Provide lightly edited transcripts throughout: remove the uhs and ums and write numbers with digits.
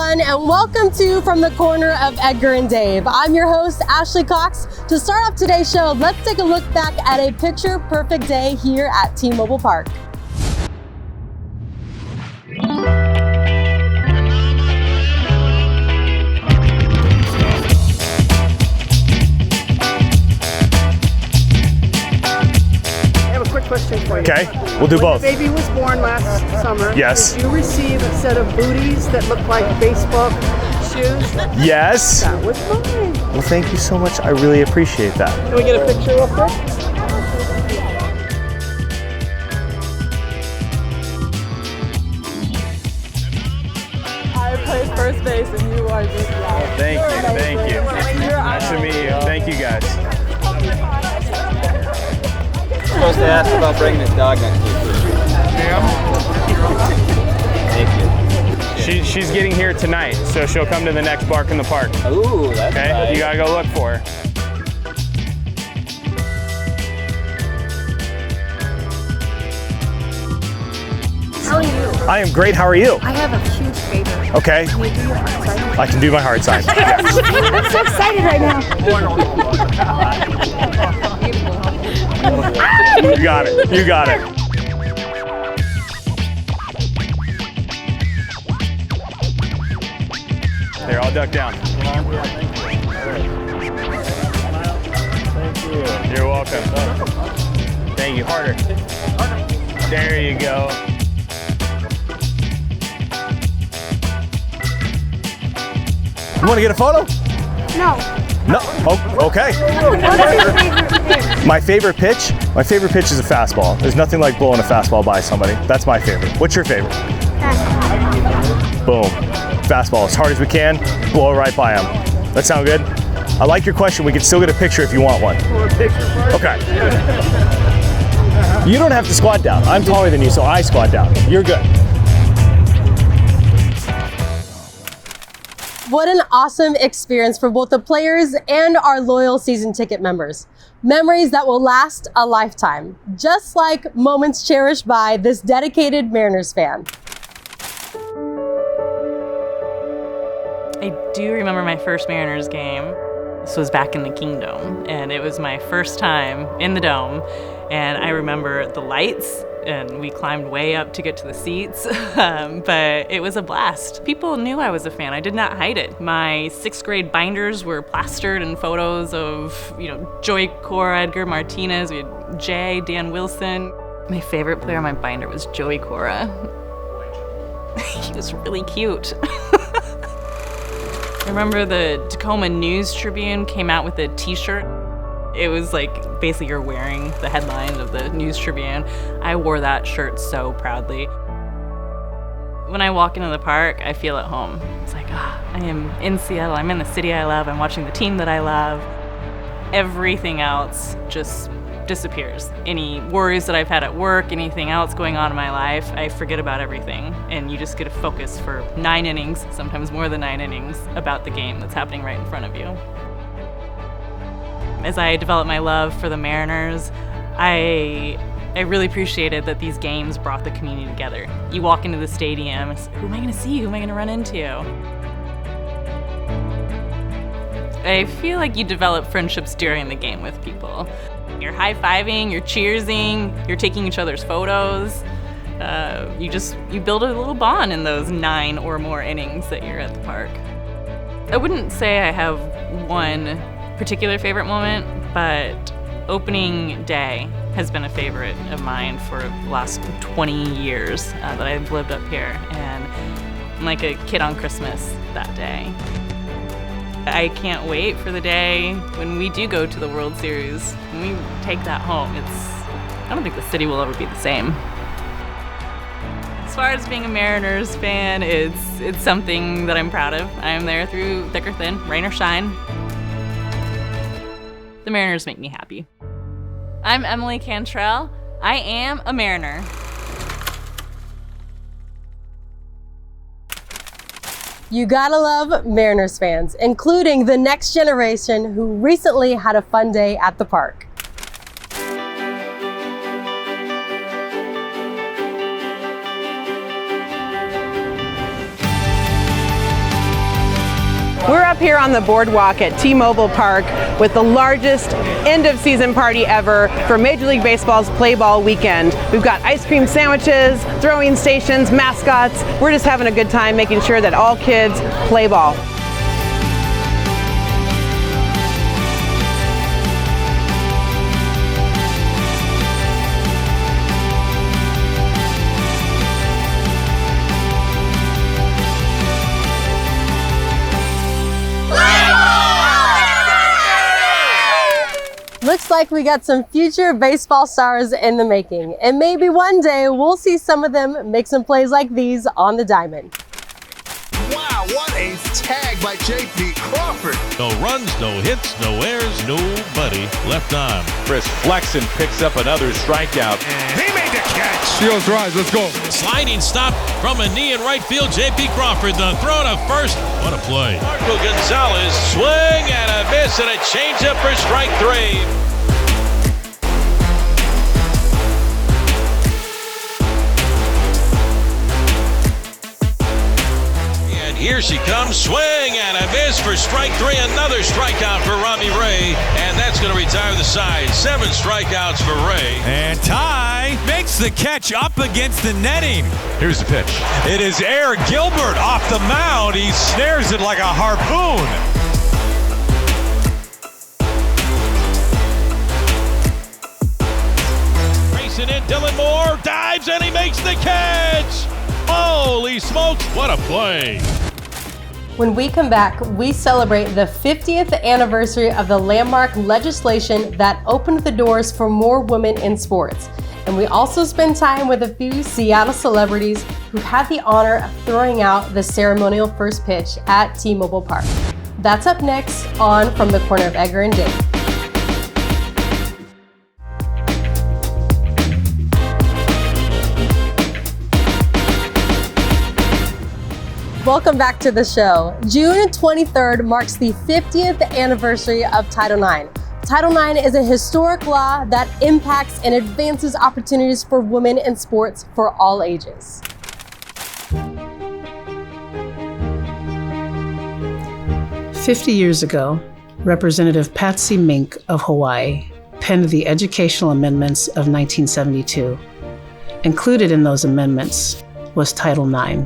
everyone, and welcome to From the Corner of Edgar and Dave. I'm your host, Ashley Cox. To start off today's show, let's take a look back at a picture-perfect day here at T-Mobile Park. Question for you. Okay, we'll do both. When the baby was born last summer, yes. Did you receive a set of booties that looked like baseball shoes? Yes. That was mine. Well, thank you so much. I really appreciate that. Can we get a picture real quick? I played first base and you are just loud. Thank you. Nice to meet you. Thank you guys. Supposed to ask about bringing this dog next week. Thank you. She's getting here tonight, so she'll come to the next Bark in the Park. Ooh, that's okay. Nice. You gotta go look for her. How are you? I am great. How are you? I have a huge favor. Okay. Can you do your heart sign? I can do my heart sign. I'm so excited right now. You got it. You got it. There, all duck down. Thank you. You're welcome. Thank you. Harder. There you go. You want to get a photo? No. No. Oh, okay. What's your favorite pitch? My favorite pitch is a fastball. There's nothing like blowing a fastball by somebody. That's my favorite. What's your favorite? Boom. Fastball as hard as we can, blow it right by them. That sound good? I like your question. We can still get a picture if you want one. Okay. You don't have to squat down. I'm taller than you, so I squat down. You're good. What an awesome experience for both the players and our loyal season ticket members. Memories that will last a lifetime, just like moments cherished by this dedicated Mariners fan. I do remember my first Mariners game. This was back in the Kingdom, and it was my first time in the Dome. And I remember the lights, and we climbed way up to get to the seats, but it was a blast. People knew I was a fan. I did not hide it. My 6th grade binders were plastered in photos of, Joey Cora, Edgar Martinez, we had Jay, Dan Wilson. My favorite player on my binder was Joey Cora. He was really cute. I remember the Tacoma News Tribune came out with a t-shirt. It was like basically you're wearing the headline of the News Tribune. I wore that shirt so proudly. When I walk into the park, I feel at home. It's like, I am in Seattle, I'm in the city I love, I'm watching the team that I love. Everything else just disappears. Any worries that I've had at work, anything else going on in my life, I forget about everything. And you just get to focus for 9 innings, sometimes more than 9 innings, about the game that's happening right in front of you. As I developed my love for the Mariners, I really appreciated that these games brought the community together. You walk into the stadium, it's, who am I going to see? Who am I going to run into? I feel like you develop friendships during the game with people. You're high-fiving, you're cheersing, you're taking each other's photos. You build a little bond in those 9 or more innings that you're at the park. I wouldn't say I have one particular favorite moment, but opening day has been a favorite of mine for the last 20 years that I've lived up here, and I'm like a kid on Christmas that day. I can't wait for the day when we do go to the World Series, when we take that home. I don't think the city will ever be the same. As far as being a Mariners fan, it's something that I'm proud of. I'm there through thick or thin, rain or shine. The Mariners make me happy. I'm Emily Cantrell. I am a Mariner. You gotta love Mariners fans, including the next generation who recently had a fun day at the park. here on the boardwalk at T-Mobile Park with the largest end-of-season party ever for Major League Baseball's Play Ball weekend. We've got ice cream sandwiches, throwing stations, mascots. We're just having a good time making sure that all kids play ball. Looks like we got some future baseball stars in the making, and maybe one day we'll see some of them make some plays like these on the diamond. Wow, what a tag by J.P. Crawford. No runs, no hits, no errors, nobody left on. Chris Flexen picks up another strikeout. He made the catch. Shields rise, let's go. Sliding stop from a knee in right field. J.P. Crawford, the throw to first. What a play. Marco Gonzalez, swing and a miss and a changeup for strike three. Here she comes, swing and a miss for strike three. Another strikeout for Robbie Ray, and that's going to retire the side. 7 strikeouts for Ray. And Ty makes the catch up against the netting. Here's the pitch. It is Air Gilbert off the mound. He snares it like a harpoon. Racing in, Dylan Moore dives and he makes the catch. Holy smokes, what a play. When we come back, we celebrate the 50th anniversary of the landmark legislation that opened the doors for more women in sports. And we also spend time with a few Seattle celebrities who had the honor of throwing out the ceremonial first pitch at T-Mobile Park. That's up next on From the Corner of Edgar and Dave. Welcome back to the show. June 23rd marks the 50th anniversary of Title IX. Title IX is a historic law that impacts and advances opportunities for women in sports for all ages. "50 years ago, Representative Patsy Mink of Hawaii penned the Educational Amendments of 1972. Included in those amendments was Title IX.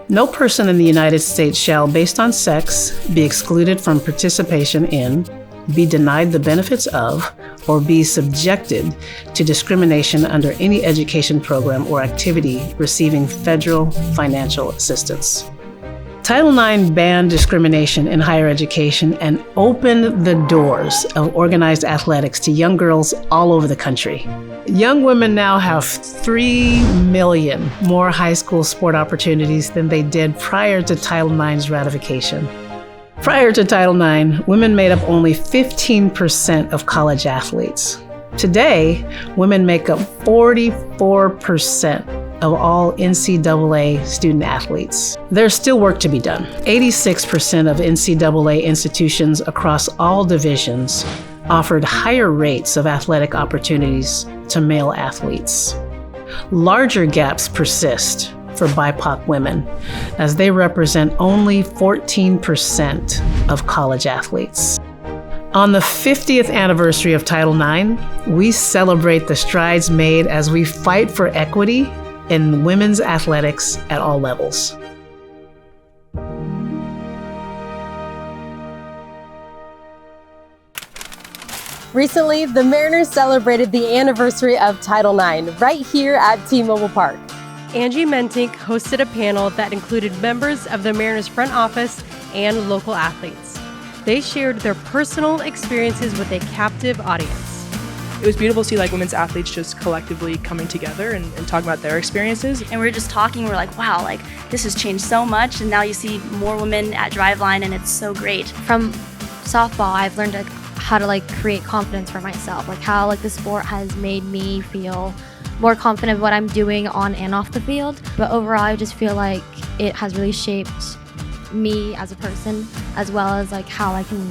No person in the United States shall, based on sex, be excluded from participation in, be denied the benefits of, or be subjected to discrimination under any education program or activity receiving federal financial assistance." Title IX banned discrimination in higher education and opened the doors of organized athletics to young girls all over the country. Young women now have 3 million more high school sport opportunities than they did prior to Title IX's ratification. Prior to Title IX, women made up only 15% of college athletes. Today, women make up 44% of all NCAA student athletes. There's still work to be done. 86% of NCAA institutions across all divisions offered higher rates of athletic opportunities to male athletes. Larger gaps persist for BIPOC women, as they represent only 14% of college athletes. On the 50th anniversary of Title IX, we celebrate the strides made as we fight for equity in women's athletics at all levels. Recently, the Mariners celebrated the anniversary of Title IX right here at T-Mobile Park. Angie Mentink hosted a panel that included members of the Mariners front office and local athletes. They shared their personal experiences with a captive audience. It was beautiful to see women's athletes just collectively coming together and talking about their experiences. And we were just talking, we're like, wow, this has changed so much, and now you see more women at Driveline, and it's so great. From softball, I've learned how to create confidence for myself, how the sport has made me feel more confident of what I'm doing on and off the field. But overall, I just feel like it has really shaped me as a person, as well as how I can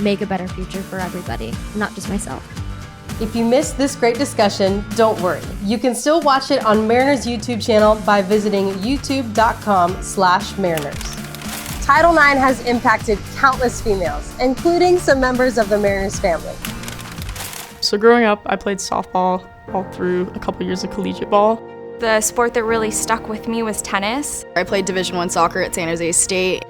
make a better future for everybody, not just myself. If you missed this great discussion, don't worry. You can still watch it on Mariners YouTube channel by visiting youtube.com/Mariners. Title IX has impacted countless females, including some members of the Mariners family. So growing up, I played softball all through a couple years of collegiate ball. The sport that really stuck with me was tennis. I played Division I soccer at San Jose State.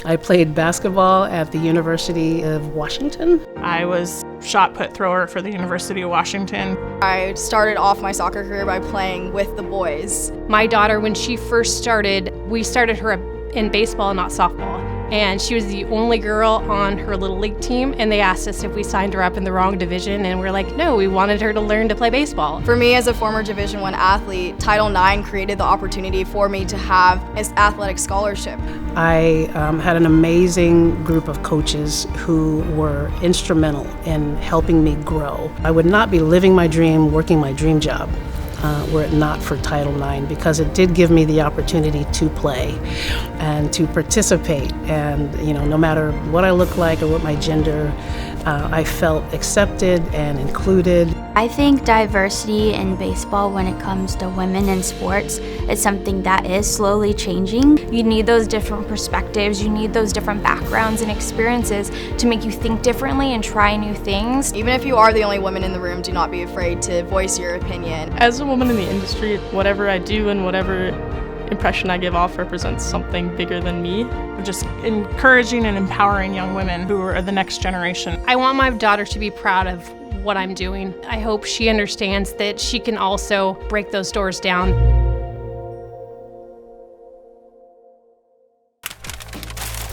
I played basketball at the University of Washington. I was shot put thrower for the University of Washington. I started off my soccer career by playing with the boys. My daughter, when she first started, we started her in baseball, not softball. And she was the only girl on her little league team, and they asked us if we signed her up in the wrong division, and we're like, no, we wanted her to learn to play baseball. For me, as a former Division I athlete, Title IX created the opportunity for me to have an athletic scholarship. I had an amazing group of coaches who were instrumental in helping me grow. I would not be living my dream, working my dream job, were it not for Title IX, because it did give me the opportunity to play and to participate. And no matter what I look like or what my gender, I felt accepted and included. I think diversity in baseball when it comes to women in sports is something that is slowly changing. You need those different perspectives, you need those different backgrounds and experiences to make you think differently and try new things. Even if you are the only woman in the room, do not be afraid to voice your opinion. As a woman in the industry, whatever I do and whatever impression I give off represents something bigger than me. Just encouraging and empowering young women who are the next generation. I want my daughter to be proud of what I'm doing. I hope she understands that she can also break those doors down.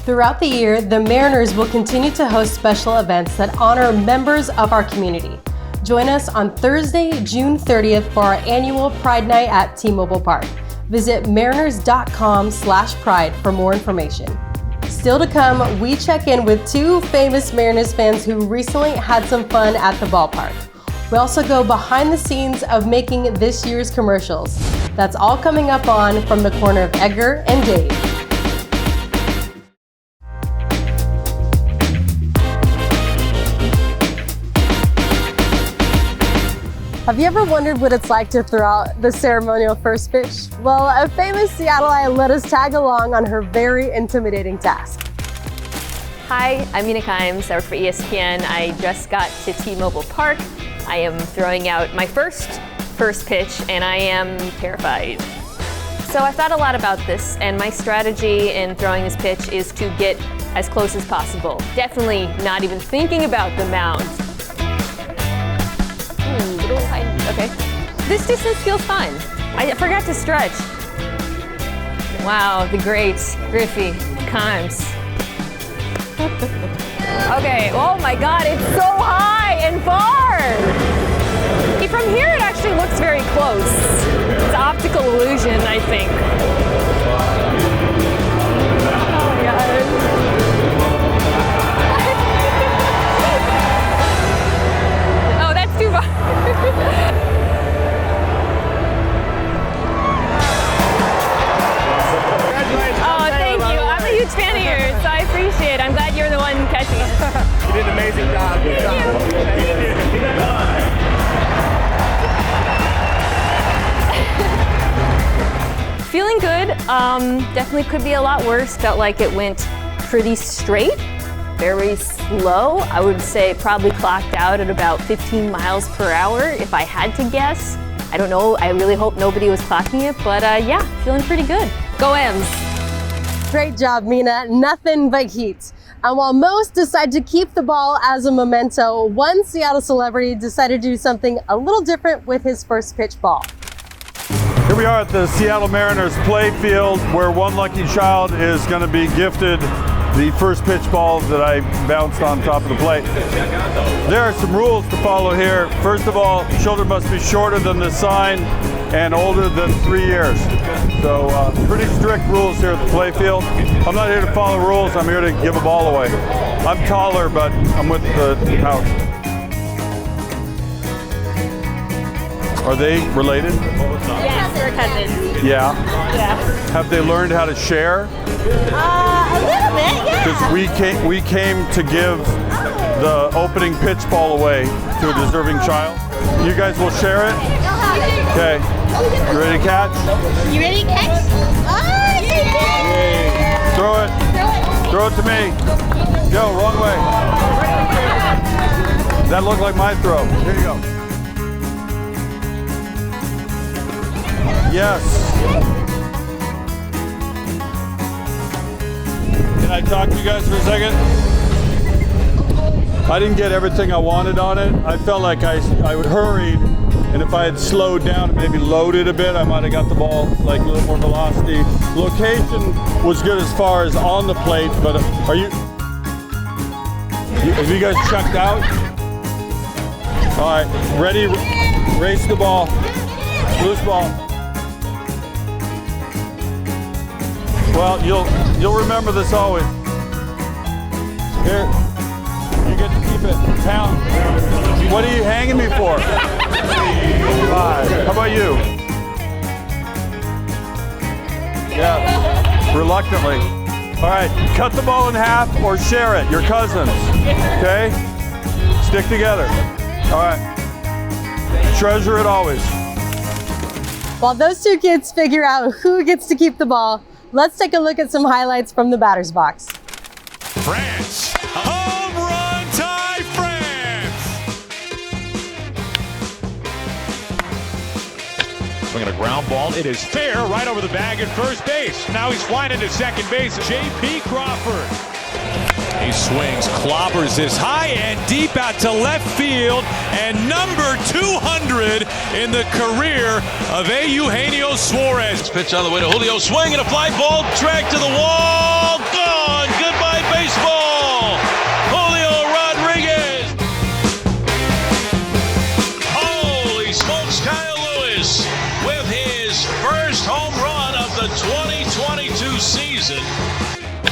Throughout the year, the Mariners will continue to host special events that honor members of our community. Join us on Thursday, June 30th for our annual Pride Night at T-Mobile Park. Visit mariners.com/pride for more information. Still to come, we check in with two famous Mariners fans who recently had some fun at the ballpark. We also go behind the scenes of making this year's commercials. That's all coming up on From the Corner of Edgar and Dave. Have you ever wondered what it's like to throw out the ceremonial first pitch? Well, a famous Seattleite let us tag along on her very intimidating task. Hi, I'm Mina Kimes. I work for ESPN. I just got to T-Mobile Park. I am throwing out my first pitch, and I am terrified. So I've thought a lot about this, and my strategy in throwing this pitch is to get as close as possible. Definitely not even thinking about the mound. Okay. This distance feels fine. I forgot to stretch. Wow, the great Griffey Kimes. Okay, oh my God, it's so high and far. From here, it actually looks very close. It's optical illusion, I think. Oh my God. Oh, that's too far. Oh, thank you. I'm a huge fan of yours, so I appreciate it. I'm glad you're the one catching it. You did an amazing job. Good job. Feeling good. Definitely could be a lot worse. Felt like it went pretty straight, very slow. I would say probably clocked out at about 15 miles per hour if I had to guess. I don't know. I really hope nobody was clocking it, but yeah, feeling pretty good. Go M's. Great job, Mina. Nothing but heat. And while most decide to keep the ball as a memento, one Seattle celebrity decided to do something a little different with his first pitch ball. Here we are at the Seattle Mariners play field, where one lucky child is going to be gifted the first pitch ball that I bounced on top of the plate. There are some rules to follow here. First of all, children must be shorter than the sign and older than 3 years. So pretty strict rules here at the play field. I'm not here to follow rules, I'm here to give a ball away. I'm taller, but I'm with the house. Are they related? Yes, we're cousins. Yeah. Yeah. Have they learned how to share? A little bit, yeah. Because we came to give the opening pitch ball away to a deserving child. You guys will share it? Okay. You ready to catch? You ready to catch? Oh, yeah! Throw it. Throw it to me. Go, wrong way. That looked like my throw. Here you go. Yes. Can I talk to you guys for a second? I didn't get everything I wanted on it. I felt like I hurried, and if I had slowed down and maybe loaded a bit, I might have got the ball like a little more velocity. Location was good as far as on the plate, but have you guys checked out? All right, ready, race the ball, loose ball. Well, you'll remember this always. Here. You get to keep it. Pound. What are you hanging me for? 5. How about you? Yeah. Reluctantly. All right. Cut the ball in half or share it. Your cousins. Okay? Stick together. All right. Treasure it always. While those two kids figure out who gets to keep the ball, let's take a look at some highlights from the batter's box. France. Home run tie, France. Swinging a ground ball. It is fair right over the bag at first base. Now he's flying into second base. J.P. Crawford. He swings, clobbers this high and deep out to left field, and number 200 in the career of Eugenio Suarez. Pitch on the way to Julio, swing and a fly ball, track to the wall, gone, goodbye baseball. Julio Rodriguez. Holy smokes, Kyle Lewis with his first home run of the 2022 season.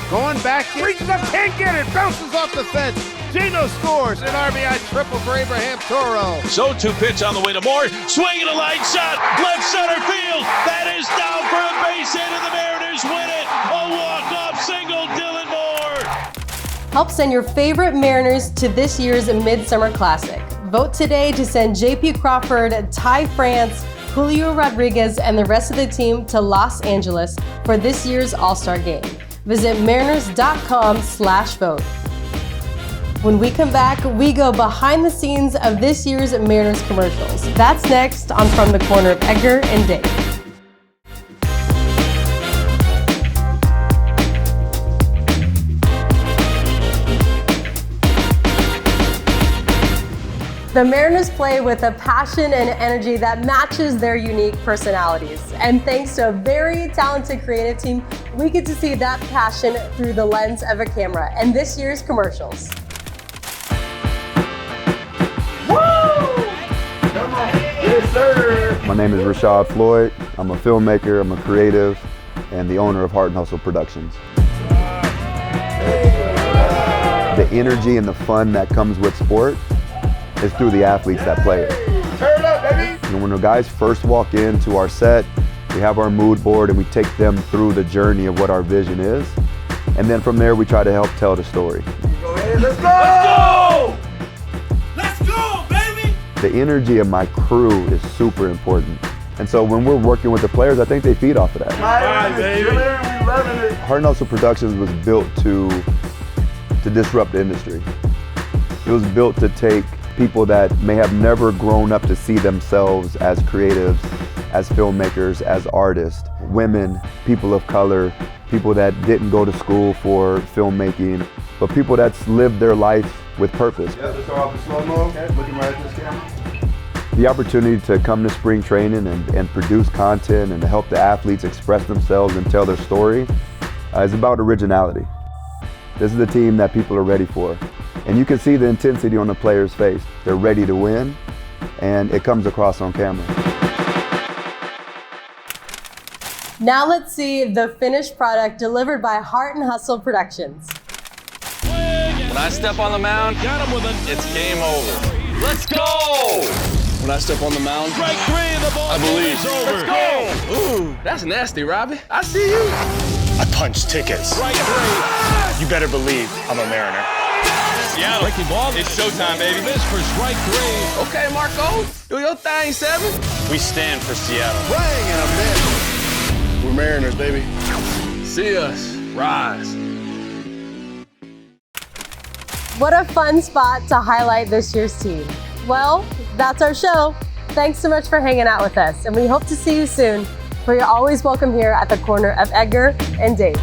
Going back, reaches up, can't get it, bounces off the fence. Gino scores an RBI triple for Abraham Toro. So 2 pitch on the way to Moore, swinging a line shot, left center field. That is down for a base hit, and the Mariners win it. A walk-off single, Dylan Moore. Help send your favorite Mariners to this year's Midsummer Classic. Vote today to send J.P. Crawford, Ty France, Julio Rodriguez, and the rest of the team to Los Angeles for this year's All-Star Game. Visit mariners.com/vote. When we come back, we go behind the scenes of this year's Mariners commercials. That's next on From the Corner of Edgar and Dave. The Mariners play with a passion and energy that matches their unique personalities. And thanks to a very talented creative team, we get to see that passion through the lens of a camera in this year's commercials. Yes, sir. My name is Rashad Floyd. I'm a filmmaker, I'm a creative, and the owner of Heart and Hustle Productions. The energy and the fun that comes with sport is through the athletes that play it. Turn it up, baby. And when the guys first walk into our set, we have our mood board and we take them through the journey of what our vision is. And then from there, we try to help tell the story. Go ahead, let's go! Let's go, baby! The energy of my crew is super important. And so when we're working with the players, I think they feed off of that. Right, baby. We loving it. Heart and Hustle Productions was built to disrupt the industry. It was built to take people that may have never grown up to see themselves as creatives, as filmmakers, as artists, women, people of color, people that didn't go to school for filmmaking, but people that's lived their life with purpose. Yeah, let's start off with slow-mo. Okay, looking right at this camera. The opportunity to come to spring training and produce content and to help the athletes express themselves and tell their story is about originality. This is the team that people are ready for. And you can see the intensity on the players' face. They're ready to win, and it comes across on camera. Now let's see the finished product delivered by Heart and Hustle Productions. When I step on the mound, it's game over. Let's go! When I step on the mound, Strike 3 and the ball I believe. is over. Let's go! Ooh, that's nasty, Robbie. I see you. I punch tickets. Strike 3. You better believe I'm a Mariner. Seattle. Breaking ball. It's showtime, baby. This for strike 3. Okay, Marco. Do your thing, 7. We stand for Seattle. Swing and a miss. We're Mariners, baby. See us rise. What a fun spot to highlight this year's team. Well, that's our show. Thanks so much for hanging out with us, and we hope to see you soon, for you're always welcome here at the corner of Edgar and Dave.